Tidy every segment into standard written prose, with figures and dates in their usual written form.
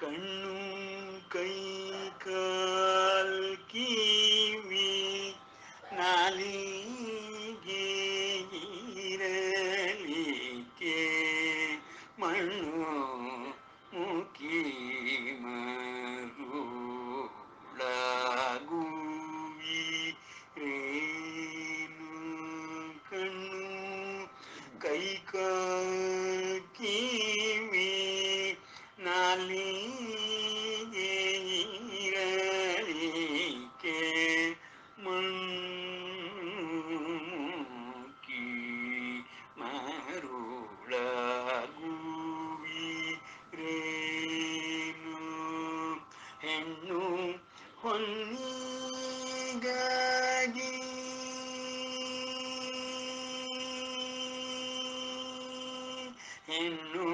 ಕಣ್ಣು ಕೈ ಕಾಲ್ ಕಿವಿ ನಾಲಿಗೆ ಇರಲಿಕ್ಕೆ ಮಣ್ಣು ಮುಖಿ ಮರುಳಾಗುವಿ ರೇನು ಕಣ್ಣು ಕೈ ಕಾಲ್ ಕಿವಿ ನಾಲಿಗೆ ಇರಲಿಕ್ಕೆ ಮಣ್ಣುಕಿ ಮರುಳಾಗುವಿ ರೇನು ಹೆಣ್ಣು ಹೊನ್ನಿಗಾಗಿ ಹೆಣ್ಣು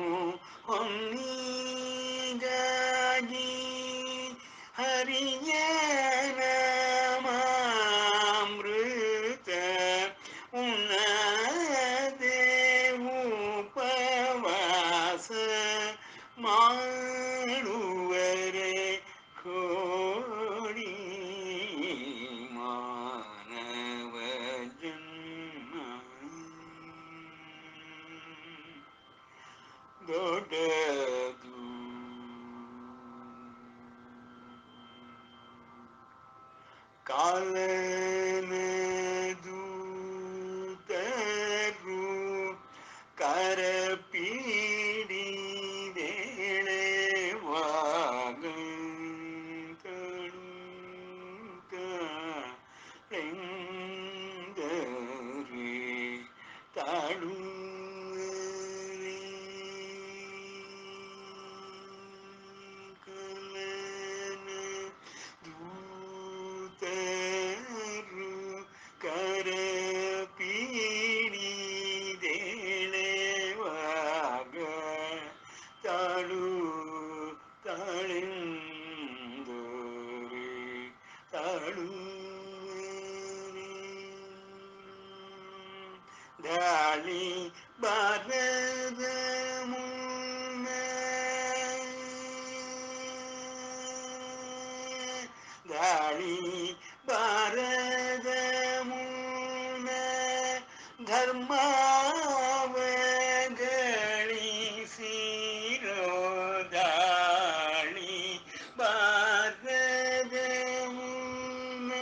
ಹೊನ್ನಿಗಾಗಿ ಹರಿಯ ನಾಮಾಮೃತ ಉಣ್ಣದೆ ಉಪವಾಸ ಮಾಡುವರೆ ಕೋಡಿ ಮಾನವ ಜನ್ಮ ದೊಡ್ಡದು ಕಾಲನ ದೂತರು ಕರಪೀಡಿದೆಳೆವಾಗಂತಳು ಎಂದರೆ ತಾಳುವರೆ ಕಲನ ದೂತರು ಕರಪೀಡಿದೆಳೆವಾಗ ತಾಳು ತಾಳೆಂದರೆ ತಾಳುವರೆ ದಾಳಿ ಬಾರದ ಮುನ್ನ ದಾಳಿ ಬಾರದ ಮುನ್ನ ಧರ್ಮವಗಳಿಸಿರೋ ದಾಳಿ ಬಾರದ ಮುನ್ನ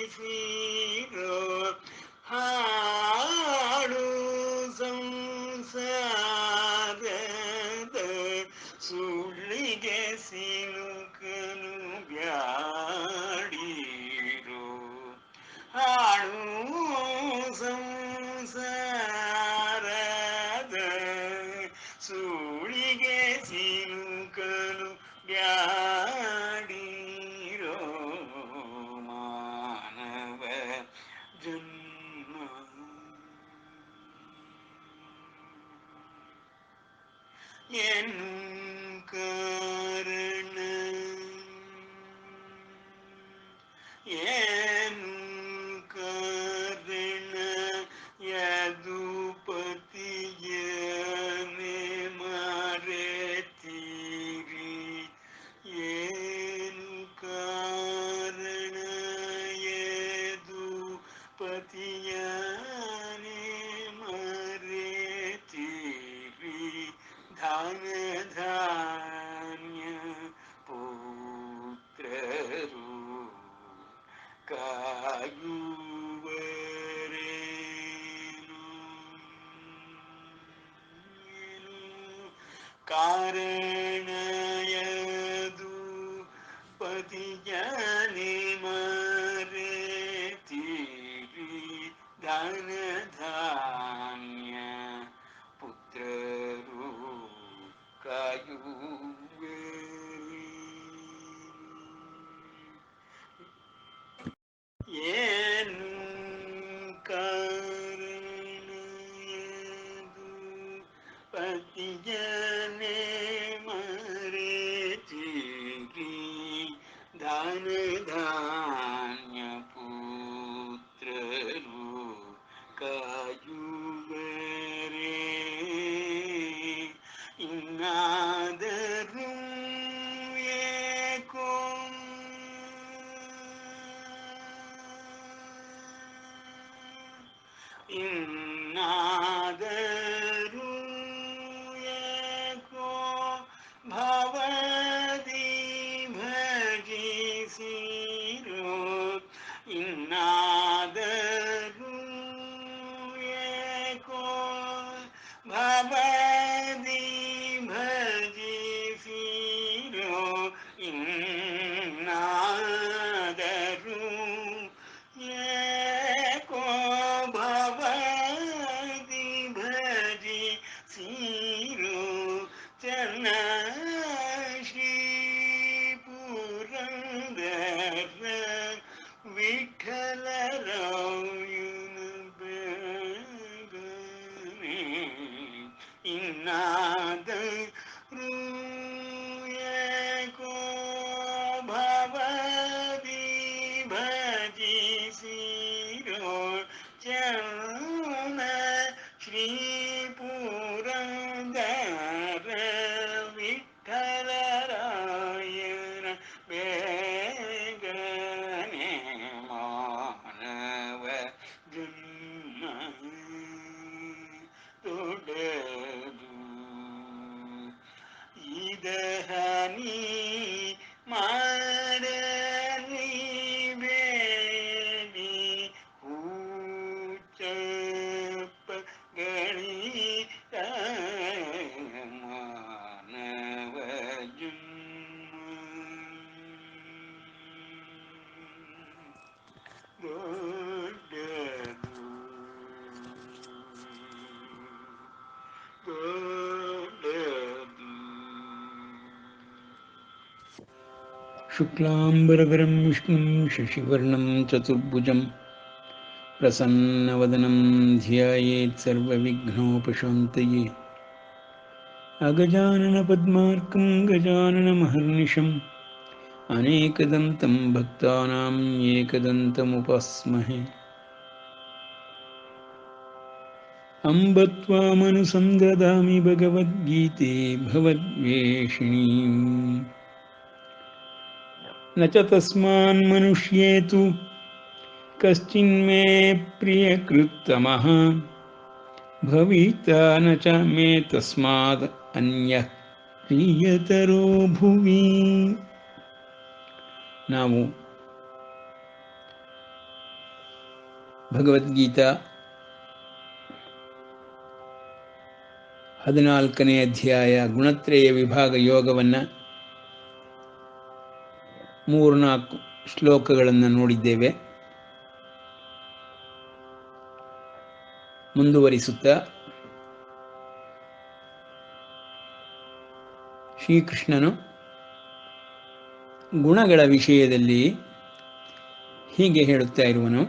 ಧರ್ಮವಗಳಿಸಿರೋ ಹಾಳು ಸಂಸಾರದ ಸುಳ್ಳಿಗೆ ಸಿಲುಕಲು ಬ್ಯಾಡಿರೋ ಹಾಳು ಸಂಸಾರದ ಸುಳಿಗೆ ಸಿಲುಕಲು ಬ್ಯಾಡಿರೋ ಮಾನವ ಜನ್ಮ ಏನು ಕಾರಣ ಏನು ಕಾರಣ ಯದುಪತಿಯನೆ ಮರೆತೀರಿ ಏನು ಕಾರಣ ಯದುಪತಿಯನೆ ಮರೆತೀರಿ ಧಾನ ಧಾನ್ಯ ಪುತ್ರರು ಕಾಯುವರೇನು ಕಾರಣಯದು ಪತಿಯನೆ ಮರೆತೀರಿ ಧನ ಧಾನ್ಯ ಪುತ್ರರು ಕಾಯುವರಿ ಏನು ಕಾರಣಯದು ಪತಿಯನೆ ಮರೆತೀರಿ ಧನ ಧಾನ್ಯ ಪುತ್ರರು ಕಾಯುವರೇನು ಇನ್ನಾದರೂ ಏಕೋ ಭವದಿ ಭಜಿಸಿರೋ ಇನ್ನಾದರೂ ಏಕೋ ಭವದಿ ಭಜಿಸಿರೋ ಇನ್ನಾದರೂ ಏಕೋ ಭವದಿ ಭಜಿಸಿರೋ ಚನ್ನ ಶ್ರೀ ಪುರಂದರ ವಿಠಲರಾಯನ ಬೇಗನೆ ಇನ್ನಾದರೂ ಏಕೋ ಭವದಿ ಭಜಿಸಿರೋ ಚನ್ನ ಶ್ರೀ ಪುರಂದರ ವಿಠಲರಾಯನ ಬೇಗನೆ ಮಾನವ ಜನ್ಮ ದೊಡ್ಡದು ಇದಹನಿ ಮಾಡಲಿ ಬೇಡಿ ಹೂಚಪ್ಪ ಗಣಿತ ಮಾನವ ಜನ್ಮ ದೊಡ್ಡದು ದೊಡ್ಡದು. ಶುಕ್ಲಾಂಬರಧರಂ ವಿಷ್ಣುಂ ಶಶಿವರ್ಣಂ ಚತುರ್ಭುಜಂ ಪ್ರಸನ್ನವದನಂ ಧ್ಯಾಯೇತ್ ಸರ್ವವಿಘ್ನೋಪಶಾಂತಯೇ ಅಗಜಾನನ ಪದ್ಮಾರ್ಕಂ ಗಜಾನನಮಹರ್ನಿಶಂ ಅನೇಕದಂತಂ ಭಕ್ತಾನಾಂ ಏಕದಂತಮುಪಾಸ್ಮಹೇ ಅಂಬ ತ್ವಾಮನುಸಂದದಾಮಿ ಭಗವದ್ಗೀತೆ ಭವದ್ವೇಷಿಣೀಂ ನ ಚ ತಸ್ಮಾನ್ ಮನುಷ್ಯೇತು ಕಶ್ಚಿನ್ಮೇ ಪ್ರಿಯಕೃತ್ತಮಃ ಭವಿತಾ ನ ಚ ಮೇ ತಸ್ಮಾದ್ ಅನ್ಯಃ ಪ್ರಿಯತರೋ ಭುವಿ. ನಾವು ಭಗವದ್ಗೀತಾ 14ನೇ ಅಧ್ಯಾಯ ಗುಣತ್ರಯ ವಿಭಾಗ ಯೋಗವನ್ನು 3-4 ಶ್ಲೋಕಗಳನ್ನು ನೋಡಿದ್ದೇವೆ. ಮುಂದುವರಿಸುತ್ತಾ ಶ್ರೀಕೃಷ್ಣನು ಗುಣಗಳ ವಿಷಯದಲ್ಲಿ ಹೀಗೆ ಹೇಳುತ್ತಾ ಇರುವನು.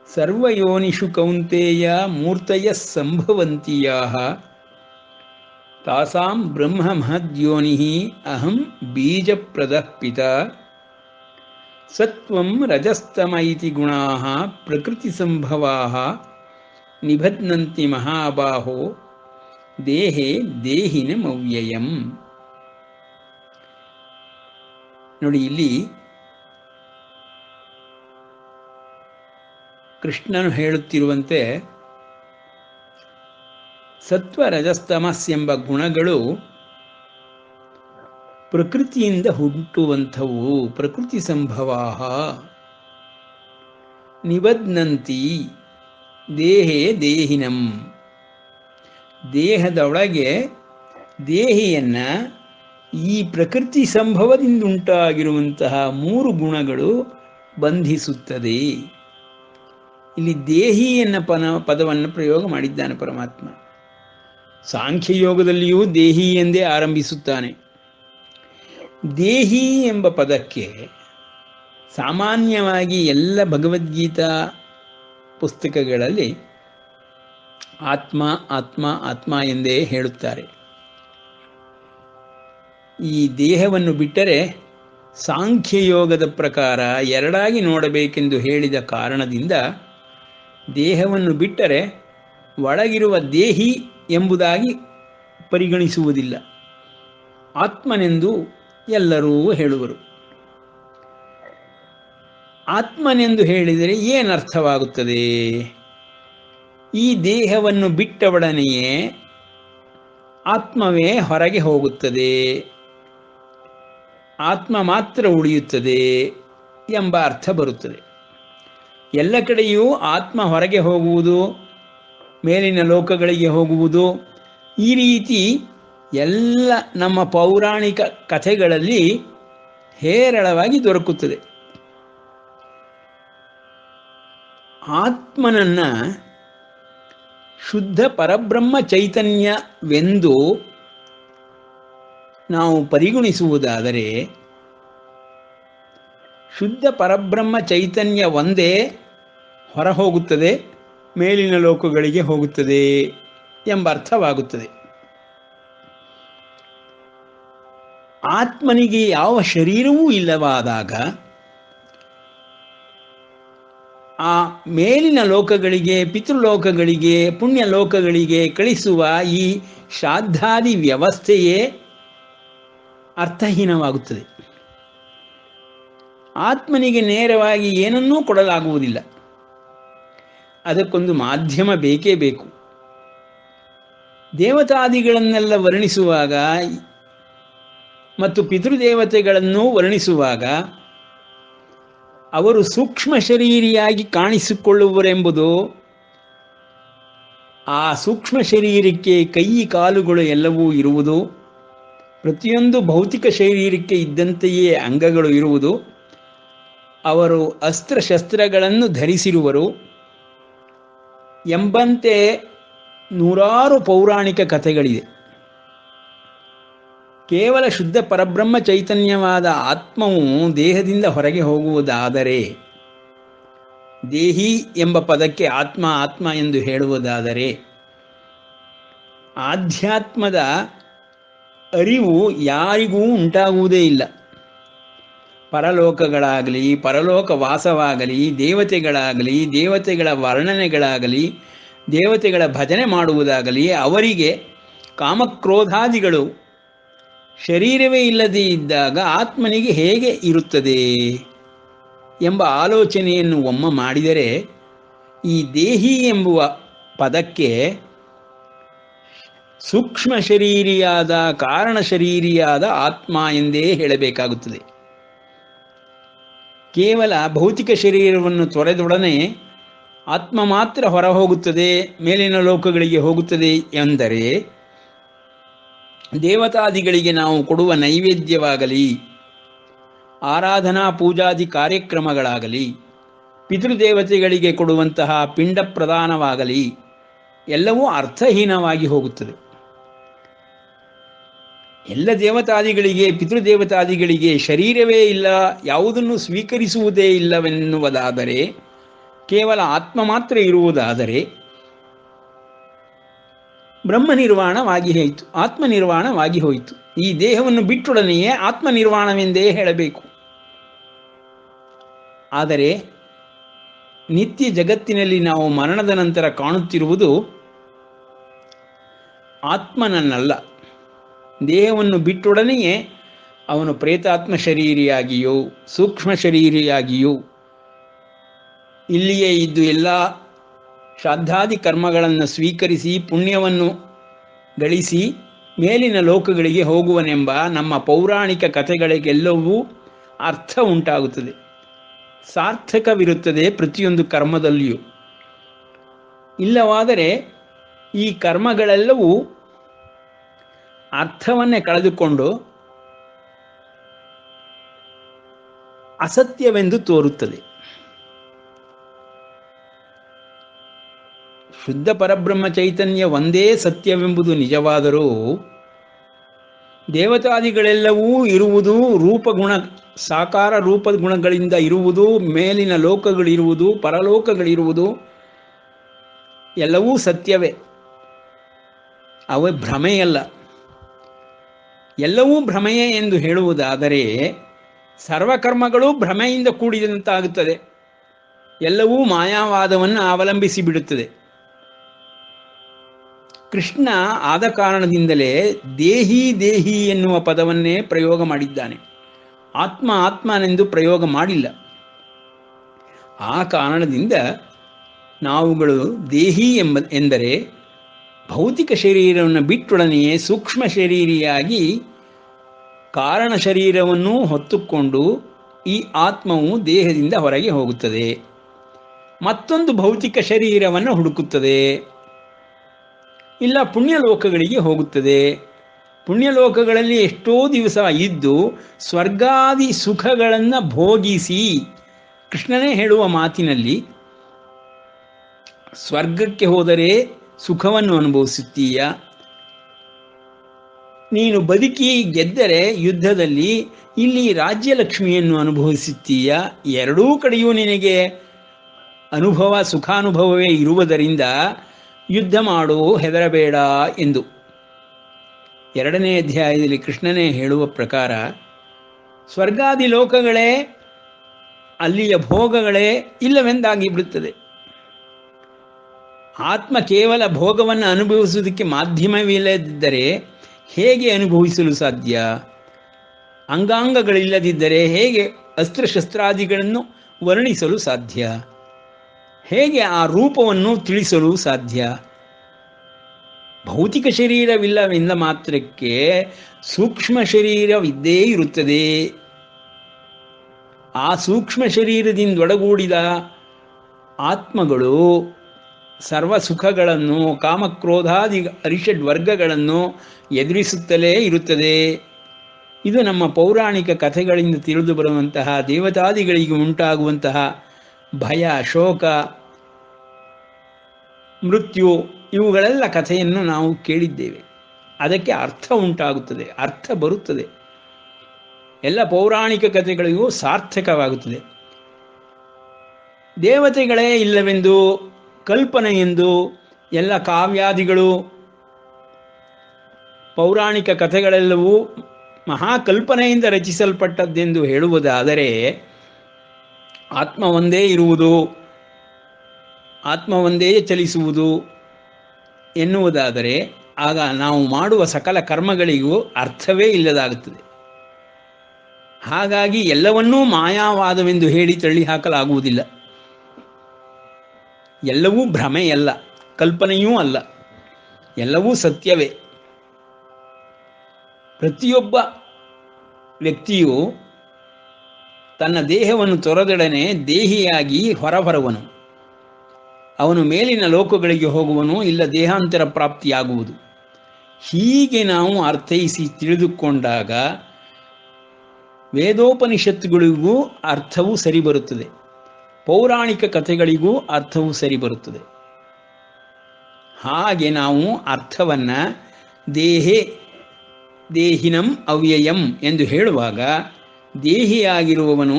ಸರ್ವಯೋನಿಷು ಕೌಂತೆಯ ಮೂರ್ತಯಃ ಸಂಭವಂತಿಯಾಃ ತಾಸಾಂ ಬ್ರಹ್ಮ ಮಹದ್ಯೋನಿಃ ಅಹಂ ಬೀಜಪ್ರದಃ ಪಿತಾ ಸತ್ವಂ ರಜಸ್ತಮ ಇತಿ ಗುಣಾಃ ಪ್ರಕೃತಿ ಸಂಭವಾಃ ನಿಬಧ್ನಂತಿ ಮಹಾಬಾಹೋ ದೇಹೇ ದೇಹಿನಮವ್ಯಯಂ. ನೋಡಿ, ಇಲ್ಲಿ ಕೃಷ್ಣನು ಹೇಳುತ್ತಿರುವಂತೆ ಸತ್ವ ರಜಸ್ತಮಸ್ ಎಂಬ ಗುಣಗಳು ಪ್ರಕೃತಿಯಿಂದ ಹುಟ್ಟುವಂಥವು. ಪ್ರಕೃತಿ ಸಂಭವಾಹ ನಿಬಧ್ನಂತಿ ದೇಹೇ ದೇಹಿನಂ. ದೇಹದೊಳಗೆ ದೇಹಿಯನ್ನ ಈ ಪ್ರಕೃತಿ ಸಂಭವದಿಂದುಂಟಾಗಿರುವಂತಹ 3 ಗುಣಗಳು ಬಂಧಿಸುತ್ತದೆ. ಇಲ್ಲಿ ದೇಹಿ ಎನ್ನ ಪದವನ್ನು ಪ್ರಯೋಗ ಮಾಡಿದ್ದಾನೆ ಪರಮಾತ್ಮ. ಸಾಂಖ್ಯಯೋಗದಲ್ಲಿಯೂ ದೇಹಿ ಎಂದೇ ಆರಂಭಿಸುತ್ತಾನೆ. ದೇಹಿ ಎಂಬ ಪದಕ್ಕೆ ಸಾಮಾನ್ಯವಾಗಿ ಎಲ್ಲ ಭಗವದ್ಗೀತಾ ಪುಸ್ತಕಗಳಲ್ಲಿ ಆತ್ಮ ಆತ್ಮ ಆತ್ಮ ಎಂದೇ ಹೇಳುತ್ತಾರೆ. ಈ ದೇಹವನ್ನು ಬಿಟ್ಟರೆ ಸಾಂಖ್ಯಯೋಗದ ಪ್ರಕಾರ 2 ನೋಡಬೇಕೆಂದು ಹೇಳಿದ ಕಾರಣದಿಂದ ದೇಹವನ್ನು ಬಿಟ್ಟರೆ ಒಳಗಿರುವ ದೇಹಿ ಎಂಬುದಾಗಿ ಪರಿಗಣಿಸುವುದಿಲ್ಲ, ಆತ್ಮನೆಂದು ಎಲ್ಲರೂ ಹೇಳುವರು. ಆತ್ಮನೆಂದು ಹೇಳಿದರೆ ಏನರ್ಥವಾಗುತ್ತದೆ? ಈ ದೇಹವನ್ನು ಬಿಟ್ಟೊಡನೆಯೇ ಆತ್ಮವೇ ಹೊರಗೆ ಹೋಗುತ್ತದೆ, ಆತ್ಮ ಮಾತ್ರ ಉಳಿಯುತ್ತದೆ ಎಂಬ ಅರ್ಥ ಬರುತ್ತದೆ. ಎಲ್ಲ ಕಡೆಯೂ ಆತ್ಮ ಹೊರಗೆ ಹೋಗುವುದು, ಮೇಲಿನ ಲೋಕಗಳಿಗೆ ಹೋಗುವುದು, ಈ ರೀತಿ ಎಲ್ಲ ನಮ್ಮ ಪೌರಾಣಿಕ ಕಥೆಗಳಲ್ಲಿ ಹೇರಳವಾಗಿ ದೊರಕುತ್ತದೆ. ಆತ್ಮನನ್ನು ಶುದ್ಧ ಪರಬ್ರಹ್ಮ ಚೈತನ್ಯವೆಂದು ನಾವು ಪರಿಗಣಿಸುವುದಾದರೆ, ಶುದ್ಧ ಪರಬ್ರಹ್ಮ ಚೈತನ್ಯ ಒಂದೇ ಹೊರ ಹೋಗುತ್ತದೆ, ಮೇಲಿನ ಲೋಕಗಳಿಗೆ ಹೋಗುತ್ತದೆ ಎಂಬ ಅರ್ಥವಾಗುತ್ತದೆ. ಆತ್ಮನಿಗೆ ಯಾವ ಶರೀರವೂ ಇಲ್ಲವಾದಾಗ ಆ ಮೇಲಿನ ಲೋಕಗಳಿಗೆ, ಪಿತೃಲೋಕಗಳಿಗೆ, ಪುಣ್ಯ ಲೋಕಗಳಿಗೆ ಕಳಿಸುವ ಈ ಶ್ರಾದ್ದಾದಿ ವ್ಯವಸ್ಥೆಯೇ ಅರ್ಥಹೀನವಾಗುತ್ತದೆ. ಆತ್ಮನಿಗೆ ನೇರವಾಗಿ ಏನನ್ನೂ ಕೊಡಲಾಗುವುದಿಲ್ಲ, ಅದಕ್ಕೊಂದು ಮಾಧ್ಯಮ ಬೇಕೇ ಬೇಕು. ದೇವತಾದಿಗಳನ್ನೆಲ್ಲ ವರ್ಣಿಸುವಾಗ ಮತ್ತು ಪಿತೃದೇವತೆಗಳನ್ನು ವರ್ಣಿಸುವಾಗ ಅವರು ಸೂಕ್ಷ್ಮ ಶರೀರಿಯಾಗಿ ಕಾಣಿಸಿಕೊಳ್ಳುವರೆಂಬುದು, ಆ ಸೂಕ್ಷ್ಮ ಶರೀರಕ್ಕೆ ಕೈ ಕಾಲುಗಳು ಎಲ್ಲವೂ ಇರುವುದು, ಪ್ರತಿಯೊಂದು ಭೌತಿಕ ಶರೀರಕ್ಕೆ ಇದ್ದಂತೆಯೇ ಅಂಗಗಳು ಇರುವುದು, ಅವರು ಅಸ್ತ್ರಶಸ್ತ್ರಗಳನ್ನು ಧರಿಸಿರುವರು ಎಂಬಂತೆ ನೂರಾರು ಪೌರಾಣಿಕ ಕಥೆಗಳಿದೆ. ಕೇವಲ ಶುದ್ಧ ಪರಬ್ರಹ್ಮ ಚೈತನ್ಯವಾದ ಆತ್ಮವು ದೇಹದಿಂದ ಹೊರಗೆ ಹೋಗುವುದಾದರೆ, ದೇಹಿ ಎಂಬ ಪದಕ್ಕೆ ಆತ್ಮ ಆತ್ಮ ಎಂದು ಹೇಳುವುದಾದರೆ, ಆಧ್ಯಾತ್ಮದ ಅರಿವು ಯಾರಿಗೂ ಉಂಟಾಗುವುದೇ ಇಲ್ಲ. ಪರಲೋಕಗಳಾಗಲಿ, ಪರಲೋಕ ವಾಸವಾಗಲಿ, ದೇವತೆಗಳಾಗಲಿ, ದೇವತೆಗಳ ವರ್ಣನೆಗಳಾಗಲಿ, ದೇವತೆಗಳ ಭಜನೆ ಮಾಡುವುದಾಗಲಿ, ಅವರಿಗೆ ಕಾಮಕ್ರೋಧಾದಿಗಳು ಶರೀರವೇ ಇಲ್ಲದೇ ಇದ್ದಾಗ ಆತ್ಮನಿಗೆ ಹೇಗೆ ಇರುತ್ತದೆ ಎಂಬ ಆಲೋಚನೆಯನ್ನು ಒಮ್ಮೆ ಮಾಡಿದರೆ, ಈ ದೇಹಿ ಎಂಬುವ ಪದಕ್ಕೆ ಸೂಕ್ಷ್ಮ ಶರೀರಿಯಾದ, ಕಾರಣ ಶರೀರಿಯಾದ ಆತ್ಮ ಎಂದೇ ಹೇಳಬೇಕಾಗುತ್ತದೆ. ಕೇವಲ ಭೌತಿಕ ಶರೀರವನ್ನು ತೊರೆದೊಡನೆ ಆತ್ಮ ಮಾತ್ರ ಹೊರ ಹೋಗುತ್ತದೆ, ಮೇಲಿನ ಲೋಕಗಳಿಗೆ ಹೋಗುತ್ತದೆ ಎಂದರೆ, ದೇವತಾದಿಗಳಿಗೆ ನಾವು ಕೊಡುವ ನೈವೇದ್ಯವಾಗಲಿ, ಆರಾಧನಾ ಪೂಜಾದಿ ಕಾರ್ಯಕ್ರಮಗಳಾಗಲಿ, ಪಿತೃದೇವತೆಗಳಿಗೆ ಕೊಡುವಂತಹ ಪಿಂಡ ಪ್ರದಾನವಾಗಲಿ ಎಲ್ಲವೂ ಅರ್ಥಹೀನವಾಗಿ ಹೋಗುತ್ತದೆ. ಎಲ್ಲ ದೇವತಾದಿಗಳಿಗೆ, ಪಿತೃದೇವತಾದಿಗಳಿಗೆ ಶರೀರವೇ ಇಲ್ಲ, ಯಾವುದನ್ನು ಸ್ವೀಕರಿಸುವುದೇ ಇಲ್ಲವೆನ್ನುವುದಾದರೆ, ಕೇವಲ ಆತ್ಮ ಮಾತ್ರ ಇರುವುದಾದರೆ ಬ್ರಹ್ಮನಿರ್ವಾಣವಾಗಿ ಹೋಯಿತು, ಆತ್ಮನಿರ್ವಾಣವಾಗಿ ಹೋಯಿತು. ಈ ದೇಹವನ್ನು ಬಿಟ್ಟೊಡನೆಯೇ ಆತ್ಮನಿರ್ವಾಣವೆಂದೇ ಹೇಳಬೇಕು. ಆದರೆ ನಿತ್ಯ ಜಗತ್ತಿನಲ್ಲಿ ನಾವು ಮರಣದ ನಂತರ ಕಾಣುತ್ತಿರುವುದು ಆತ್ಮನನ್ನಲ್ಲ. ದೇಹವನ್ನು ಬಿಟ್ಟೊಡನೆಯೇ ಅವನು ಪ್ರೇತಾತ್ಮ ಶರೀರಿಯಾಗಿಯೋ, ಸೂಕ್ಷ್ಮ ಶರೀರಿಯಾಗಿಯೋ ಇಲ್ಲಿಯೇ ಇದ್ದು ಎಲ್ಲ ಶ್ರಾದ್ದಾದಿ ಕರ್ಮಗಳನ್ನು ಸ್ವೀಕರಿಸಿ ಪುಣ್ಯವನ್ನು ಗಳಿಸಿ ಮೇಲಿನ ಲೋಕಗಳಿಗೆ ಹೋಗುವನೆಂಬ ನಮ್ಮ ಪೌರಾಣಿಕ ಕಥೆಗಳಿಗೆಲ್ಲವೂ ಅರ್ಥ ಉಂಟಾಗುತ್ತದೆ, ಸಾರ್ಥಕವಿರುತ್ತದೆ ಪ್ರತಿಯೊಂದು ಕರ್ಮದಲ್ಲಿಯೂ. ಇಲ್ಲವಾದರೆ ಈ ಕರ್ಮಗಳೆಲ್ಲವೂ ಅರ್ಥವನ್ನೇ ಕಳೆದುಕೊಂಡು ಅಸತ್ಯವೆಂದು ತೋರುತ್ತದೆ. ಶುದ್ಧ ಪರಬ್ರಹ್ಮ ಚೈತನ್ಯ ಒಂದೇ ಸತ್ಯವೆಂಬುದು ನಿಜವಾದರೂ ದೇವತಾದಿಗಳೆಲ್ಲವೂ ಇರುವುದು ರೂಪಗುಣ, ಸಾಕಾರ ರೂಪಗುಣಗಳಿಂದ ಇರುವುದು, ಮೇಲಿನ ಲೋಕಗಳಿರುವುದು, ಪರಲೋಕಗಳಿರುವುದು ಎಲ್ಲವೂ ಸತ್ಯವೇ. ಅವು ಭ್ರಮೆಯಲ್ಲ. ಎಲ್ಲವೂ ಭ್ರಮೆಯೇ ಎಂದು ಹೇಳುವುದಾದರೆ ಸರ್ವಕರ್ಮಗಳು ಭ್ರಮೆಯಿಂದ ಕೂಡಿದಂತಾಗುತ್ತದೆ, ಎಲ್ಲವೂ ಮಾಯಾವಾದವನ್ನು ಅವಲಂಬಿಸಿ ಬಿಡುತ್ತದೆ. ಕೃಷ್ಣ ಆದ ಕಾರಣದಿಂದಲೇ ದೇಹಿ ದೇಹಿ ಎನ್ನುವ ಪದವನ್ನೇ ಪ್ರಯೋಗ ಮಾಡಿದ್ದಾನೆ, ಆತ್ಮ ಆತ್ಮನೆಂದು ಪ್ರಯೋಗ ಮಾಡಿಲ್ಲ. ಆ ಕಾರಣದಿಂದ ನಾವುಗಳು ದೇಹಿ ಎಂದರೆ ಭೌತಿಕ ಶರೀರವನ್ನು ಬಿಟ್ಟೊಡನೆಯೇ ಸೂಕ್ಷ್ಮ ಶರೀರಿಯಾಗಿ ಕಾರಣ ಶರೀರವನ್ನು ಹೊತ್ತುಕೊಂಡು ಈ ಆತ್ಮವು ದೇಹದಿಂದ ಹೊರಗೆ ಹೋಗುತ್ತದೆ, ಮತ್ತೊಂದು ಭೌತಿಕ ಶರೀರವನ್ನು ಹುಡುಕುತ್ತದೆ, ಇಲ್ಲ ಪುಣ್ಯಲೋಕಗಳಿಗೆ ಹೋಗುತ್ತದೆ. ಪುಣ್ಯಲೋಕಗಳಲ್ಲಿ ಎಷ್ಟೋ ದಿವಸ ಇದ್ದು ಸ್ವರ್ಗಾದಿ ಸುಖಗಳನ್ನು ಭೋಗಿಸಿ, ಕೃಷ್ಣನೇ ಹೇಳುವ ಮಾತಿನಲ್ಲಿ ಸ್ವರ್ಗಕ್ಕೆ ಹೋದರೆ ಸುಖವನ್ನು ಅನುಭವಿಸುತ್ತೀಯ, ನೀನು ಬದುಕಿ ಗೆದ್ದರೆ ಯುದ್ಧದಲ್ಲಿ ಇಲ್ಲಿ ರಾಜ್ಯಲಕ್ಷ್ಮಿಯನ್ನು ಅನುಭವಿಸುತ್ತೀಯ, ಎರಡೂ ಕಡೆಯೂ ನಿನಗೆ ಸುಖಾನುಭವವೇ ಇರುವುದರಿಂದ ಯುದ್ಧ ಮಾಡು, ಹೆದರಬೇಡ ಎಂದು 2ನೇ ಅಧ್ಯಾಯದಲ್ಲಿ ಕೃಷ್ಣನೇ ಹೇಳುವ ಪ್ರಕಾರ ಸ್ವರ್ಗಾದಿ ಲೋಕಗಳೇ ಅಲ್ಲಿಯ ಭೋಗಗಳೇ ಇಲ್ಲವೆಂದಾಗಿ ಬಿಡುತ್ತದೆ. ಆತ್ಮ ಕೇವಲ ಭೋಗವನ್ನು ಅನುಭವಿಸುವುದಕ್ಕೆ ಮಾಧ್ಯಮವಿಲ್ಲದಿದ್ದರೆ ಹೇಗೆ ಅನುಭವಿಸಲು ಸಾಧ್ಯ? ಅಂಗಾಂಗಗಳಿಲ್ಲದಿದ್ದರೆ ಹೇಗೆ ಅಸ್ತ್ರಶಸ್ತ್ರಾದಿಗಳನ್ನು ವರ್ಣಿಸಲು ಸಾಧ್ಯ? ಹೇಗೆ ಆ ರೂಪವನ್ನು ತಿಳಿಸಲು ಸಾಧ್ಯ? ಭೌತಿಕ ಶರೀರವಿಲ್ಲವೆಂದ ಮಾತ್ರಕ್ಕೆ ಸೂಕ್ಷ್ಮ ಶರೀರವಿದ್ದೇ ಇರುತ್ತದೆ. ಆ ಸೂಕ್ಷ್ಮ ಶರೀರದಿಂದೊಡಗೂಡಿದ ಆತ್ಮಗಳು ಸರ್ವ ಸುಖಗಳನ್ನು, ಕಾಮಕ್ರೋಧಾದಿ ಅರಿಷಡ್ ವರ್ಗಗಳನ್ನು ಎದುರಿಸುತ್ತಲೇ ಇರುತ್ತದೆ. ಇದು ನಮ್ಮ ಪೌರಾಣಿಕ ಕಥೆಗಳಿಂದ ತಿಳಿದು ಬರುವಂತಹ ದೇವತಾದಿಗಳಿಗೆ ಉಂಟಾಗುವಂತಹ ಭಯ, ಶೋಕ, ಮೃತ್ಯು ಇವುಗಳೆಲ್ಲ ಕಥೆಯನ್ನು ನಾವು ಕೇಳಿದ್ದೇವೆ. ಅದಕ್ಕೆ ಅರ್ಥ ಉಂಟಾಗುತ್ತದೆ, ಅರ್ಥ ಬರುತ್ತದೆ. ಎಲ್ಲ ಪೌರಾಣಿಕ ಕಥೆಗಳಿಗೂ ಸಾರ್ಥಕವಾಗುತ್ತದೆ. ದೇವತೆಗಳೇ ಇಲ್ಲವೆಂದು, ಕಲ್ಪನೆ ಎಂದು ಎಲ್ಲ ಕಾವ್ಯಾದಿಗಳು, ಪೌರಾಣಿಕ ಕಥೆಗಳೆಲ್ಲವೂ ಮಹಾಕಲ್ಪನೆಯಿಂದ ರಚಿಸಲ್ಪಟ್ಟದ್ದೆಂದು ಹೇಳುವುದಾದರೆ, ಆತ್ಮ ಒಂದೇ ಇರುವುದು, ಆತ್ಮ ಒಂದೇ ಚಲಿಸುವುದು ಎನ್ನುವುದಾದರೆ ಆಗ ನಾವು ಮಾಡುವ ಸಕಲ ಕರ್ಮಗಳಿಗೂ ಅರ್ಥವೇ ಇಲ್ಲದಾಗುತ್ತದೆ. ಹಾಗಾಗಿ ಎಲ್ಲವನ್ನೂ ಮಾಯಾವಾದವೆಂದು ಹೇಳಿ ತಳ್ಳಿ ಹಾಕಲಾಗುವುದಿಲ್ಲ. ಎಲ್ಲವೂ ಭ್ರಮೆಯಲ್ಲ, ಕಲ್ಪನೆಯೂ ಅಲ್ಲ, ಎಲ್ಲವೂ ಸತ್ಯವೇ. ಪ್ರತಿಯೊಬ್ಬ ವ್ಯಕ್ತಿಯು ತನ್ನ ದೇಹವನ್ನು ತೊರೆದೊಡನೆ ದೇಹಿಯಾಗಿ ಹೊರಬರುವನು. ಅವನು ಮೇಲಿನ ಲೋಕಗಳಿಗೆ ಹೋಗುವನು, ಇಲ್ಲ ದೇಹಾಂತರ ಪ್ರಾಪ್ತಿಯಾಗುವುದು. ಹೀಗೆ ನಾವು ಅರ್ಥೈಸಿ ತಿಳಿದುಕೊಂಡಾಗ ವೇದೋಪನಿಷತ್ತುಗಳಿಗೂ ಅರ್ಥವೂ ಸರಿ ಬರುತ್ತದೆ, ಪೌರಾಣಿಕ ಕಥೆಗಳಿಗೂ ಅರ್ಥವೂ ಸರಿ ಬರುತ್ತದೆ. ಹಾಗೆ ನಾವು ಅರ್ಥವನ್ನು ದೇಹಿನಂ ಅವ್ಯಯಂ ಎಂದು ಹೇಳುವಾಗ ದೇಹಿಯಾಗಿರುವವನು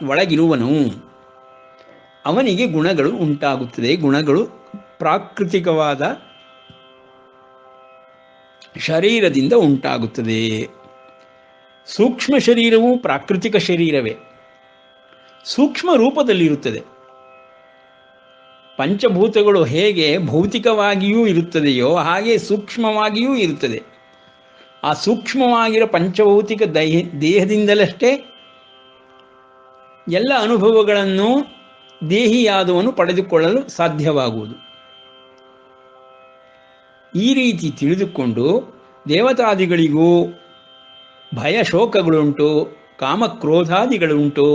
ಒಳಗಿರುವನು, ಅವನಿಗೆ ಗುಣಗಳು ಉಂಟಾಗುತ್ತದೆ. ಗುಣಗಳು ಪ್ರಾಕೃತಿಕವಾದ ಶರೀರದಿಂದ ಉಂಟಾಗುತ್ತದೆ. ಸೂಕ್ಷ್ಮ ಶರೀರವು ಪ್ರಾಕೃತಿಕ ಶರೀರವೇ, ಸೂಕ್ಷ್ಮ ರೂಪದಲ್ಲಿರುತ್ತದೆ. ಪಂಚಭೂತಗಳು ಹೇಗೆ ಭೌತಿಕವಾಗಿಯೂ ಇರುತ್ತದೆಯೋ ಹಾಗೆ ಸೂಕ್ಷ್ಮವಾಗಿಯೂ ಇರುತ್ತದೆ. ಆ ಸೂಕ್ಷ್ಮವಾಗಿರೋ ಪಂಚಭೌತಿಕ ದೇಹದಿಂದಲಷ್ಟೇ ಎಲ್ಲ ಅನುಭವಗಳನ್ನು ದೇಹಿಯಾದವನು ಪಡೆದುಕೊಳ್ಳಲು ಸಾಧ್ಯವಾಗುವುದು. ಈ ರೀತಿ ತಿಳಿದುಕೊಂಡು ದೇವತಾದಿಗಳಿಗೂ ಭಯ ಶೋಕಗಳುಂಟು, ಕಾಮಕ್ರೋಧಾದಿಗಳುಂಟು,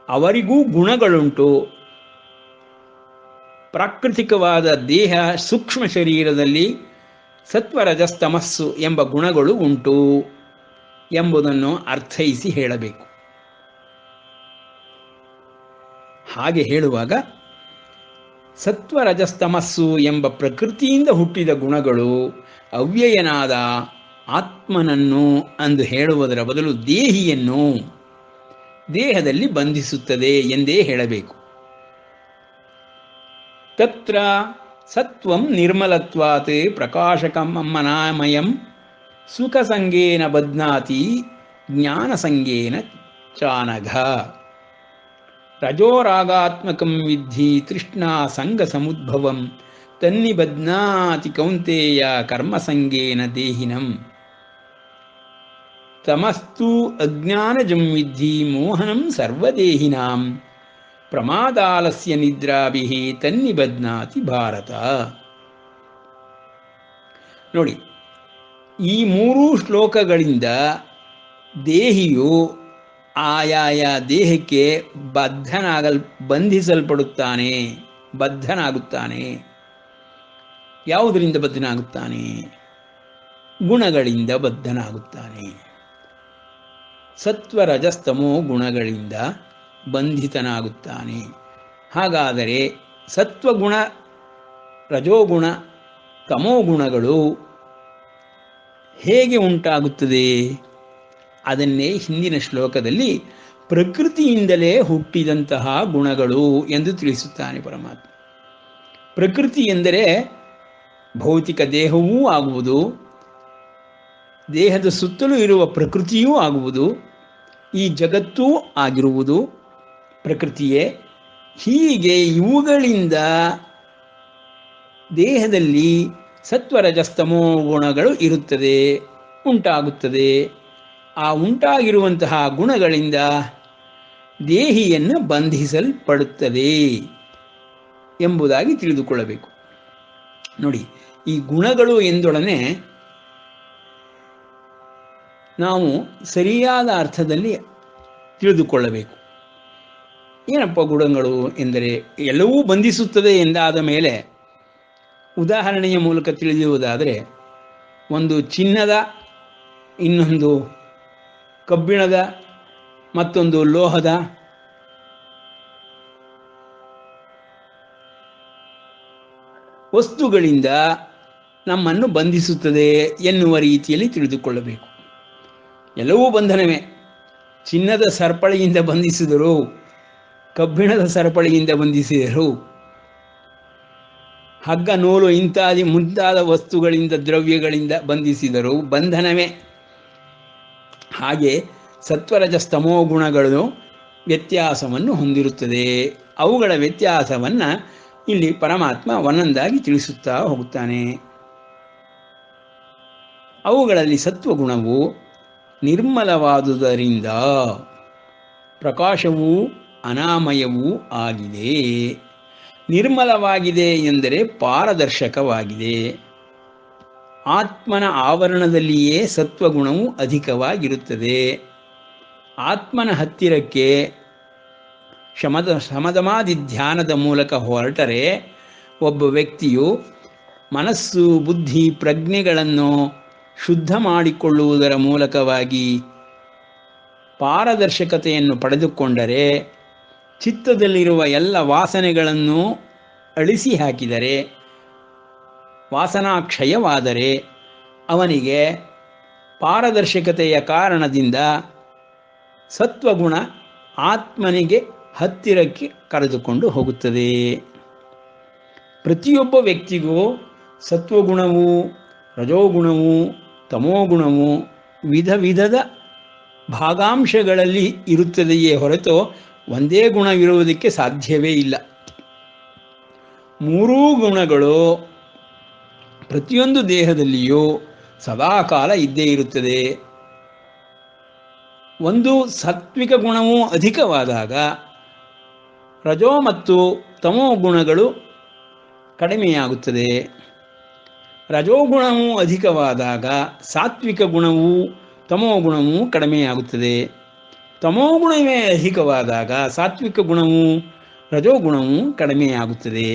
ಅವರಿಗೂ ಗುಣಗಳುಂಟು. ಪ್ರಾಕೃತಿಕವಾದ ದೇಹ ಸೂಕ್ಷ್ಮ ಶರೀರದಲ್ಲಿ ಸತ್ವರಜಸ್ತಮಸ್ಸು ಎಂಬ ಗುಣಗಳು ಉಂಟು ಎಂಬುದನ್ನು ಅರ್ಥೈಸಿ ಹೇಳಬೇಕು. ಹಾಗೆ ಹೇಳುವಾಗ ಸತ್ವರಜಸ್ತಮಸ್ಸು ಎಂಬ ಪ್ರಕೃತಿಯಿಂದ ಹುಟ್ಟಿದ ಗುಣಗಳು ಅವ್ಯಯನಾದ ಆತ್ಮನನ್ನು ಅಂದು ಹೇಳುವುದರ ಬದಲು ದೇಹಿಯನ್ನು ದೇಹದಲ್ಲಿ ಬಂಧಿಸುತ್ತದೆ ಎಂದೇ ಹೇಳಬೇಕು. ತತ್ರ ಸತ್ವಂ ನಿರ್ಮಲತ್ವಾತ್ ಪ್ರಕಾಶಕಂ ಅಮ್ಮನಾಮಯಂ ಸುಖಸಂಗೇನ ಬಧ್ನಾತಿ ಜ್ಞಾನಸಂಗೇನ ಚಾನಘ ರಜೋರಾಗಾತ್ಮಕಂ ವಿದ್ಧಿ ತೃಷ್ಣಾ ಸಂಗ ಸಮುದ್ಭವಂ ತನ್ನಿಬಧ್ನಾತಿ ಕೌಂತೇಯ ಕರ್ಮಸಂಗೇನ ದೇಹಿನಂ ತಮಸ್ತು ಅಜ್ಞಾನಜಂ ವಿದ್ಧಿ ಮೋಹನಂ ಸರ್ವದೇಹಿನಾಂ ಪ್ರಮಾದಾಲಸ್ಯ ನಿದ್ರಾಭಿಃ ತನ್ನಿಬಧ್ನಾತಿ ಭಾರತ. ನೋಡಿ, ಈ ಮೂರೂ ಶ್ಲೋಕಗಳಿಂದ ದೇಹಿಯು ಆಯಾಯ ದೇಹಕ್ಕೆ ಬದ್ಧನಾಗುತ್ತಾನೆ. ಯಾವುದರಿಂದ ಬದ್ಧನಾಗುತ್ತಾನೆ? ಗುಣಗಳಿಂದ ಬದ್ಧನಾಗುತ್ತಾನೆ. ಸತ್ವರಜಸ್ತಮೋ ಗುಣಗಳಿಂದ ಬಂಧಿತನಾಗುತ್ತಾನೆ. ಹಾಗಾದರೆ ಸತ್ವಗುಣ, ರಜೋಗುಣ, ತಮೋಗುಣಗಳು ಹೇಗೆ ಉಂಟಾಗುತ್ತದೆ? ಅದನ್ನೇ ಹಿಂದಿನ ಶ್ಲೋಕದಲ್ಲಿ ಪ್ರಕೃತಿಯಿಂದಲೇ ಹುಟ್ಟಿದಂತಹ ಗುಣಗಳು ಎಂದು ತಿಳಿಸುತ್ತಾನೆ ಪರಮಾತ್ಮ. ಪ್ರಕೃತಿ ಎಂದರೆ ಭೌತಿಕ ದೇಹವೂ ಆಗುವುದು, ದೇಹದ ಸುತ್ತಲೂ ಇರುವ ಪ್ರಕೃತಿಯೂ ಆಗುವುದು, ಈ ಜಗತ್ತೂ ಆಗಿರುವುದು ಪ್ರಕೃತಿಯೇ. ಹೀಗೆ ಇವುಗಳಿಂದ ದೇಹದಲ್ಲಿ ಸತ್ವರಜಸ್ತಮೋ ಗುಣಗಳು ಉಂಟಾಗುತ್ತದೆ. ಆ ಉಂಟಾಗಿರುವಂತಹ ಗುಣಗಳಿಂದ ದೇಹಿಯನ್ನು ಬಂಧಿಸಲ್ಪಡುತ್ತದೆ ಎಂಬುದಾಗಿ ತಿಳಿದುಕೊಳ್ಳಬೇಕು. ನೋಡಿ, ಈ ಗುಣಗಳು ಎಂದೊಡನೆ ನಾವು ಸರಿಯಾದ ಅರ್ಥದಲ್ಲಿ ತಿಳಿದುಕೊಳ್ಳಬೇಕು. ಏನಪ್ಪ ಗುಣಗಳು ಎಂದರೆ? ಎಲ್ಲವೂ ಬಂಧಿಸುತ್ತದೆ ಎಂದಾದ ಮೇಲೆ ಉದಾಹರಣೆಯ ಮೂಲಕ ತಿಳಿಯುವುದಾದರೆ, ಒಂದು ಚಿನ್ನದ, ಇನ್ನೊಂದು ಕಬ್ಬಿಣದ, ಮತ್ತೊಂದು ಲೋಹದ ವಸ್ತುಗಳಿಂದ ನಮ್ಮನ್ನು ಬಂಧಿಸುತ್ತದೆ ಎನ್ನುವ ರೀತಿಯಲ್ಲಿ ತಿಳಿದುಕೊಳ್ಳಬೇಕು. ಎಲ್ಲವೂ ಬಂಧನವೇ. ಚಿನ್ನದ ಸರಪಳಿಯಿಂದ ಬಂಧಿಸಿದರು, ಕಬ್ಬಿಣದ ಸರಪಳಿಯಿಂದ ಬಂಧಿಸಿದರು, ಹಗ್ಗ ನೂಲು ಇಂತಾದಿ ಮುಂತಾದ ವಸ್ತುಗಳಿಂದ, ದ್ರವ್ಯಗಳಿಂದ ಬಂಧಿಸಿದರು, ಬಂಧನವೇ. ಹಾಗೆ ಸತ್ವರಜಸ್ತಮೋ ಗುಣಗಳು ವ್ಯತ್ಯಾಸವನ್ನು ಹೊಂದಿರುತ್ತದೆ. ಅವುಗಳ ವ್ಯತ್ಯಾಸವನ್ನು ಇಲ್ಲಿ ಪರಮಾತ್ಮ ಒಂದೊಂದಾಗಿ ತಿಳಿಸುತ್ತಾ ಹೋಗುತ್ತಾನೆ. ಅವುಗಳಲ್ಲಿ ಸತ್ವಗುಣವು ನಿರ್ಮಲವಾದುದರಿಂದ ಪ್ರಕಾಶವೂ ಅನಾಮಯವೂ ಆಗಿದೆ. ನಿರ್ಮಲವಾಗಿದೆ ಎಂದರೆ ಪಾರದರ್ಶಕವಾಗಿದೆ. ಆತ್ಮನ ಆವರಣದಲ್ಲಿಯೇ ಸತ್ವಗುಣವು ಅಧಿಕವಾಗಿರುತ್ತದೆ. ಆತ್ಮನ ಹತ್ತಿರಕ್ಕೆ ಶಮದಮಾದಿ ಧ್ಯಾನದ ಮೂಲಕ ಹೊರಟರೆ ಒಬ್ಬ ವ್ಯಕ್ತಿಯು ಮನಸ್ಸು, ಬುದ್ಧಿ, ಪ್ರಜ್ಞೆಗಳನ್ನು ಶುದ್ಧ ಮಾಡಿಕೊಳ್ಳುವುದರ ಮೂಲಕವಾಗಿ ಪಾರದರ್ಶಕತೆಯನ್ನು ಪಡೆದುಕೊಂಡರೆ, ಚಿತ್ತದಲ್ಲಿರುವ ಎಲ್ಲ ವಾಸನೆಗಳನ್ನು ಅಳಿಸಿ ಹಾಕಿದರೆ, ವಾಸನಾಕ್ಷಯವಾದರೆ ಅವನಿಗೆ ಪಾರದರ್ಶಕತೆಯ ಕಾರಣದಿಂದ ಸತ್ವಗುಣ ಆತ್ಮನಿಗೆ ಹತ್ತಿರಕ್ಕೆ ಕರೆದುಕೊಂಡು ಹೋಗುತ್ತದೆ. ಪ್ರತಿಯೊಬ್ಬ ವ್ಯಕ್ತಿಗೂ ಸತ್ವಗುಣವು, ರಜೋಗುಣವು, ತಮೋಗುಣವು ವಿಧ ವಿಧದ ಭಾಗಾಂಶಗಳಲ್ಲಿ ಇರುತ್ತದೆಯೇ ಹೊರತು ಒಂದೇ ಗುಣವಿರುವುದಕ್ಕೆ ಸಾಧ್ಯವೇ ಇಲ್ಲ. ಮೂರೂ ಗುಣಗಳು ಪ್ರತಿಯೊಂದು ದೇಹದಲ್ಲಿಯೂ ಸದಾಕಾಲ ಇದ್ದೇ ಇರುತ್ತದೆ. ಒಂದು ಸಾತ್ವಿಕ ಗುಣವು ಅಧಿಕವಾದಾಗ ರಜೋ ಮತ್ತು ತಮೋ ಗುಣಗಳು ಕಡಿಮೆಯಾಗುತ್ತದೆ. ರಜೋಗುಣವು ಅಧಿಕವಾದಾಗ ಸಾತ್ವಿಕ ಗುಣವು ತಮೋ ಗುಣವು ಕಡಿಮೆಯಾಗುತ್ತದೆ. ತಮೋಗುಣವೇ ಅಧಿಕವಾದಾಗ ಸಾತ್ವಿಕ ಗುಣವು ರಜೋಗುಣವು ಕಡಿಮೆಯಾಗುತ್ತದೆ.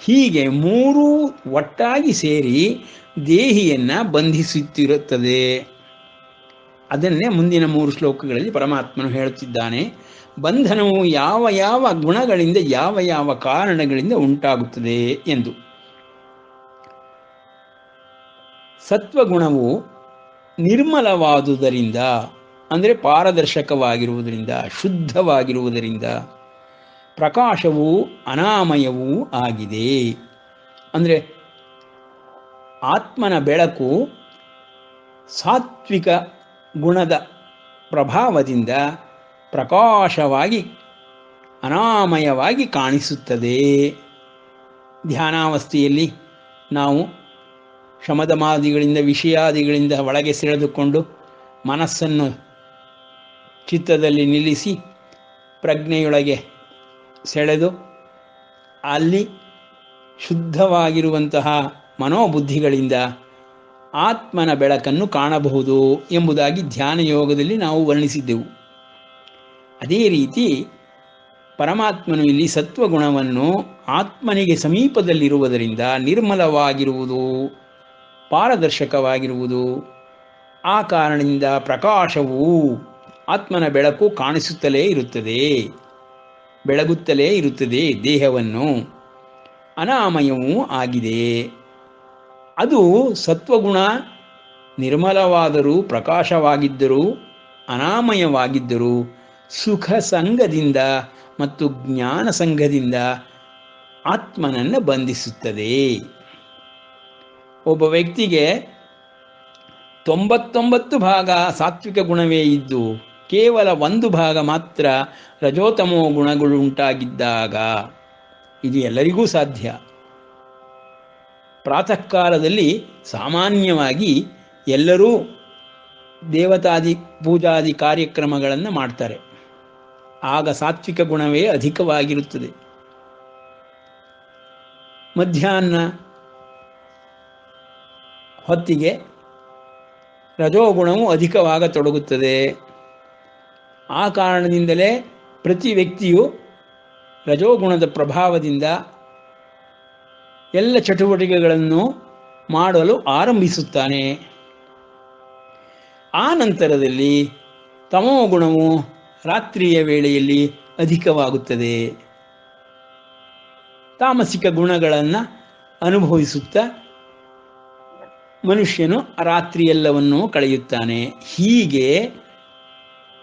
ಹೀಗೆ ಮೂರೂ ಒಟ್ಟಾಗಿ ಸೇರಿ ದೇಹಿಯನ್ನು ಬಂಧಿಸುತ್ತಿರುತ್ತದೆ. ಅದನ್ನೇ ಮುಂದಿನ 3 ಶ್ಲೋಕಗಳಲ್ಲಿ ಪರಮಾತ್ಮನು ಹೇಳುತ್ತಿದ್ದಾನೆ. ಬಂಧನವು ಯಾವ ಯಾವ ಗುಣಗಳಿಂದ, ಯಾವ ಯಾವ ಕಾರಣಗಳಿಂದ ಉಂಟಾಗುತ್ತದೆ ಎಂದು. ಸತ್ವಗುಣವು ನಿರ್ಮಲವಾದುದರಿಂದ, ಅಂದರೆ ಪಾರದರ್ಶಕವಾಗಿರುವುದರಿಂದ, ಶುದ್ಧವಾಗಿರುವುದರಿಂದ, ಪ್ರಕಾಶವೂ ಅನಾಮಯವೂ ಆಗಿದೆ. ಅಂದರೆ ಆತ್ಮನ ಬೆಳಕು ಸಾತ್ವಿಕ ಗುಣದ ಪ್ರಭಾವದಿಂದ ಪ್ರಕಾಶವಾಗಿ ಅನಾಮಯವಾಗಿ ಕಾಣಿಸುತ್ತದೆ. ಧ್ಯಾನಾವಸ್ಥೆಯಲ್ಲಿ ನಾವು ಶಮದಮಾದಿಗಳಿಂದ, ವಿಷಯಾದಿಗಳಿಂದ ಒಳಗೆ ಸೆಳೆದುಕೊಂಡು ಮನಸ್ಸನ್ನು ಚಿತ್ತದಲ್ಲಿ ನಿಲ್ಲಿಸಿ ಪ್ರಜ್ಞೆಯೊಳಗೆ ಸೆಳೆದು ಅಲ್ಲಿ ಶುದ್ಧವಾಗಿರುವಂತಹ ಮನೋಬುದ್ಧಿಗಳಿಂದ ಆತ್ಮನ ಬೆಳಕನ್ನು ಕಾಣಬಹುದು ಎಂಬುದಾಗಿ ಧ್ಯಾನ ಯೋಗದಲ್ಲಿ ನಾವು ವರ್ಣಿಸಿದ್ದೆವು. ಅದೇ ರೀತಿ ಪರಮಾತ್ಮನು ಇಲ್ಲಿ ಸತ್ವಗುಣವನ್ನು ಆತ್ಮನಿಗೆ ಸಮೀಪದಲ್ಲಿರುವುದರಿಂದ ನಿರ್ಮಲವಾಗಿರುವುದು, ಪಾರದರ್ಶಕವಾಗಿರುವುದು, ಆ ಕಾರಣದಿಂದ ಪ್ರಕಾಶವು ಆತ್ಮನ ಬೆಳಕು ಕಾಣಿಸುತ್ತಲೇ ಇರುತ್ತದೆ, ಬೆಳಗುತ್ತಲೇ ಇರುತ್ತದೆ ದೇಹವನ್ನು, ಅನಾಮಯವೂ ಆಗಿದೆ. ಅದು ಸತ್ವಗುಣ ನಿರ್ಮಲವಾದರೂ, ಪ್ರಕಾಶವಾಗಿದ್ದರೂ, ಅನಾಮಯವಾಗಿದ್ದರೂ ಸುಖ ಸಂಗದಿಂದ ಮತ್ತು ಜ್ಞಾನ ಸಂಘದಿಂದ ಆತ್ಮನನ್ನು ಬಂಧಿಸುತ್ತದೆ. ಒಬ್ಬ ವ್ಯಕ್ತಿಗೆ 99 ಭಾಗ ಸಾತ್ವಿಕ ಗುಣವೇ ಇದ್ದು ಕೇವಲ 1 ಭಾಗ ಮಾತ್ರ ರಜೋತಮೋ ಗುಣಗಳು ಉಂಟಾಗಿದ್ದಾಗ, ಇದು ಎಲ್ಲರಿಗೂ ಸಾಧ್ಯ. ಪ್ರಾತಃ ಕಾಲದಲ್ಲಿ ಸಾಮಾನ್ಯವಾಗಿ ಎಲ್ಲರೂ ದೇವತಾದಿ ಪೂಜಾದಿ ಕಾರ್ಯಕ್ರಮಗಳನ್ನು ಮಾಡ್ತಾರೆ. ಆಗ ಸಾತ್ವಿಕ ಗುಣವೇ ಅಧಿಕವಾಗಿರುತ್ತದೆ. ಮಧ್ಯಾಹ್ನ ಹೊತ್ತಿಗೆ ರಜೋಗುಣವು ಅಧಿಕವಾಗತೊಡಗುತ್ತದೆ. ಆ ಕಾರಣದಿಂದಲೇ ಪ್ರತಿ ವ್ಯಕ್ತಿಯು ರಜೋಗುಣದ ಪ್ರಭಾವದಿಂದ ಎಲ್ಲ ಚಟುವಟಿಕೆಗಳನ್ನು ಮಾಡಲು ಆರಂಭಿಸುತ್ತಾನೆ. ಆ ನಂತರದಲ್ಲಿ ತಮೋಗುಣವು ರಾತ್ರಿಯ ವೇಳೆಯಲ್ಲಿ ಅಧಿಕವಾಗುತ್ತದೆ. ತಾಮಸಿಕ ಗುಣಗಳನ್ನು ಅನುಭವಿಸುತ್ತಾ ಮನುಷ್ಯನು ರಾತ್ರಿಯೆಲ್ಲವನ್ನೂ ಕಳೆಯುತ್ತಾನೆ. ಹೀಗೆ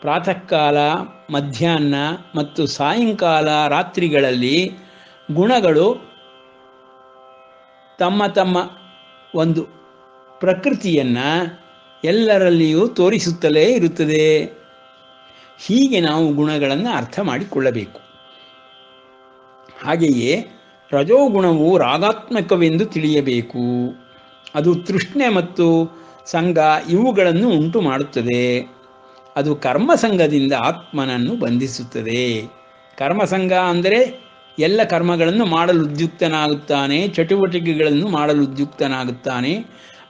ಪ್ರಾತಃ ಕಾಲ, ಮಧ್ಯಾಹ್ನ ಮತ್ತು ಸಾಯಂಕಾಲ ರಾತ್ರಿಗಳಲ್ಲಿ ಗುಣಗಳು ತಮ್ಮ ತಮ್ಮ ಒಂದು ಪ್ರಕೃತಿಯನ್ನು ಎಲ್ಲರಲ್ಲಿಯೂ ತೋರಿಸುತ್ತಲೇ ಇರುತ್ತದೆ. ಹೀಗೆ ನಾವು ಗುಣಗಳನ್ನು ಅರ್ಥ ಮಾಡಿಕೊಳ್ಳಬೇಕು. ಹಾಗೆಯೇ ರಜೋಗುಣವು ರಾಗಾತ್ಮಕವೆಂದು ತಿಳಿಯಬೇಕು. ಅದು ತೃಷ್ಣೆ ಮತ್ತು ಸಂಘ ಇವುಗಳನ್ನು ಉಂಟು ಮಾಡುತ್ತದೆ. ಅದು ಕರ್ಮಸಂಘದಿಂದ ಆತ್ಮನನ್ನು ಬಂಧಿಸುತ್ತದೆ. ಕರ್ಮಸಂಘ ಅಂದರೆ ಎಲ್ಲ ಕರ್ಮಗಳನ್ನು ಮಾಡಲು ಉದ್ಯುಕ್ತನಾಗುತ್ತಾನೆ, ಚಟುವಟಿಕೆಗಳನ್ನು ಮಾಡಲು ಉದ್ಯುಕ್ತನಾಗುತ್ತಾನೆ.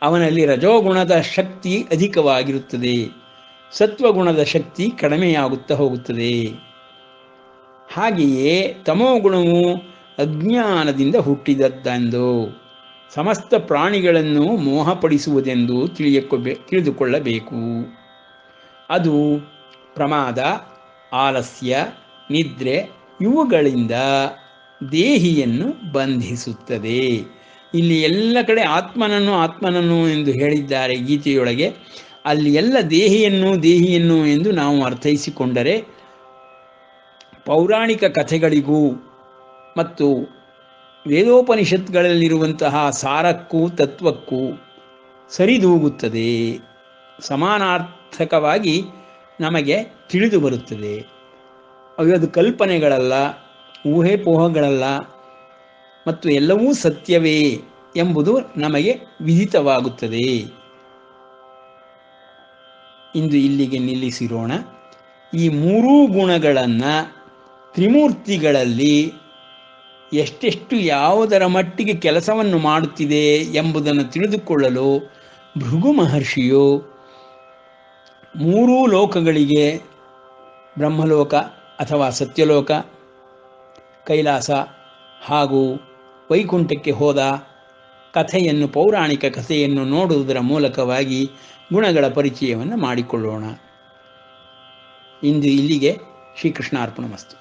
ಅವನಲ್ಲಿ ರಜೋಗುಣದ ಶಕ್ತಿ ಅಧಿಕವಾಗಿರುತ್ತದೆ, ಸತ್ವಗುಣದ ಶಕ್ತಿ ಕಡಿಮೆಯಾಗುತ್ತಾ ಹೋಗುತ್ತದೆ. ಹಾಗೆಯೇ ತಮೋಗುಣವು ಅಜ್ಞಾನದಿಂದ ಹುಟ್ಟಿದದ್ದೆಂದು, ಸಮಸ್ತ ಪ್ರಾಣಿಗಳನ್ನು ಮೋಹಪಡಿಸುವುದೆಂದು ತಿಳಿದುಕೊಳ್ಳಬೇಕು. ಅದು ಪ್ರಮಾದ, ಆಲಸ್ಯ, ನಿದ್ರೆ ಇವುಗಳಿಂದ ದೇಹಿಯನ್ನು ಬಂಧಿಸುತ್ತದೆ. ಇಲ್ಲಿ ಎಲ್ಲ ಕಡೆ ಆತ್ಮನನ್ನು ಎಂದು ಹೇಳಿದ್ದಾರೆ ಗೀತೆಯೊಳಗೆ. ಅಲ್ಲಿ ಎಲ್ಲ ದೇಹಿಯನ್ನು ಎಂದು ನಾವು ಅರ್ಥೈಸಿಕೊಂಡರೆ ಪೌರಾಣಿಕ ಕಥೆಗಳಿಗೂ ಮತ್ತು ವೇದೋಪನಿಷತ್ಗಳಲ್ಲಿರುವಂತಹ ಸಾರಕ್ಕೂ ತತ್ವಕ್ಕೂ ಸರಿದೂಗುತ್ತದೆ, ಸಮಾನಾರ್ಥಕವಾಗಿ ನಮಗೆ ತಿಳಿದು ಬರುತ್ತದೆ. ಅದು ಕಲ್ಪನೆಗಳಲ್ಲ, ಊಹೆಪೋಹಗಳಲ್ಲ, ಮತ್ತು ಎಲ್ಲವೂ ಸತ್ಯವೇ ಎಂಬುದು ನಮಗೆ ವಿದಿತವಾಗುತ್ತದೆ. ಇಂದು ಇಲ್ಲಿಗೆ ನಿಲ್ಲಿಸಿರೋಣ. ಈ 3 ಗುಣಗಳನ್ನು ತ್ರಿಮೂರ್ತಿಗಳಲ್ಲಿ ಎಷ್ಟೆಷ್ಟು ಯಾವುದರ ಮಟ್ಟಿಗೆ ಕೆಲಸವನ್ನು ಮಾಡುತ್ತಿದೆ ಎಂಬುದನ್ನು ತಿಳಿದುಕೊಳ್ಳಲು ಭೃಗು ಮಹರ್ಷಿಯು 3 ಲೋಕಗಳಿಗೆ, ಬ್ರಹ್ಮಲೋಕ ಅಥವಾ ಸತ್ಯಲೋಕ, ಕೈಲಾಸ ಹಾಗೂ ವೈಕುಂಠಕ್ಕೆ ಹೋದ ಕಥೆಯನ್ನು, ಪೌರಾಣಿಕ ಕಥೆಯನ್ನು ನೋಡುವುದರ ಮೂಲಕವಾಗಿ ಗುಣಗಳ ಪರಿಚಯವನ್ನು ಮಾಡಿಕೊಳ್ಳೋಣ. ಇಂದು ಇಲ್ಲಿಗೆ ಶ್ರೀಕೃಷ್ಣಾರ್ಪಣಮಸ್ತು.